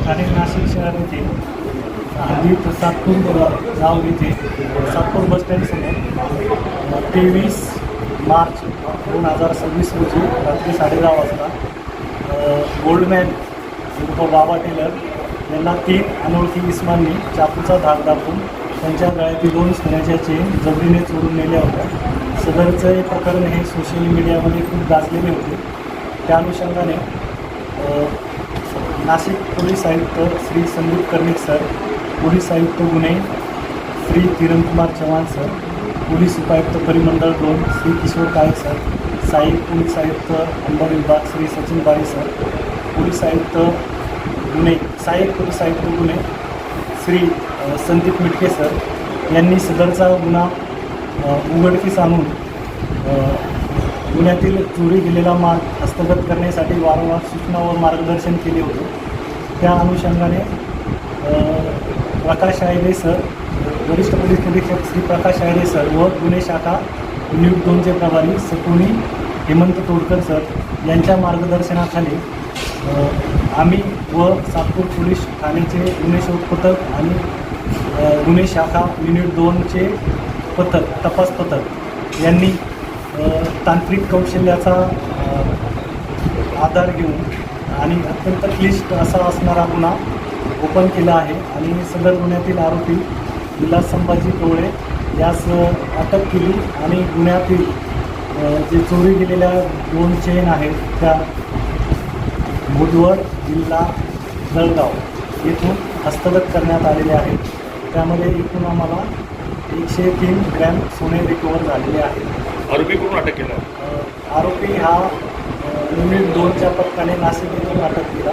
ठाणे नाशिक शहर येथे हद्दीत सातपूर गाव येथे सातपूर बसस्टँडसमोर 23 मार्च 2026 रोजी रात्री 10:30 वाजता गोल्डमॅन उर्फ बाबा टेलर यांना 3 अनोळखी इस्मांनी चाकूचा धाक दाबून त्यांच्या गळ्यातील 2 सोन्याच्या चेन जबरीने चोरून नेल्या होत्या. सदरचं हे प्रकरण हे सोशल मीडियामध्ये खूप गाजलेले होते. त्या अनुषंगाने नाशिक पोलीस आयुक्त श्री संदीप कर्णिक सर, पोलीस आयुक्त गुन्हे श्री किरणकुमार चव्हाण सर, पोलीस उपायुक्त परिमंडळ 2 श्री किशोर काळे सर, सहाय्यक पोलीस आयुक्त अंबर विभाग श्री सचिन बारी सर, पोलीस आयुक्त गुन्हे सहाय्यक पोलीस आयुक्त गुन्हे श्री संदीप मिटके सर यांनी सदरचा गुन्हा उघडकीस आणून गुन्ह्यातील चोरी गेलेला माल हस्तगत करण्यासाठी वारंवार सूचना व मार्गदर्शन केले होते. त्या अनुषंगाने प्रकाश आयरे सर, वरिष्ठ पोलीस निरीक्षक श्री प्रकाश आयरे सर व गुन्हे शाखा युनिट 2चे प्रभारी सकुनी हेमंत तोडकर सर यांच्या मार्गदर्शनाखाली आम्ही व सातपूर पोलीस ठाण्याचे गुन्हे शोध पथक आणि गुन्हे शाखा युनिट 2चे पथक तपास पथक यांनी तांत्रिक कौशल्याचा आधार घेऊन आणि अत्यंत क्लिष्ट असा असणारा गुन्हा ओपन केला आहे आणि सदर गुन्ह्यातील आरोपी विलास संभाजी कवळे यास अटक केली आणि गुन्ह्यातील जे चोरी गेलेल्या 2 चेन आहेत त्या मुधवड जिल्हा जळगाव येथून हस्तगत करण्यात आलेले आहेत. त्यामध्ये एकूण आम्हाला 103 ग्रॅम सोने रिकवर झालेले आहे. आरोपी कोण अटक केला? आरोपी हा युनिट 2च्या पथकाने नाशिक येथून अटक केला.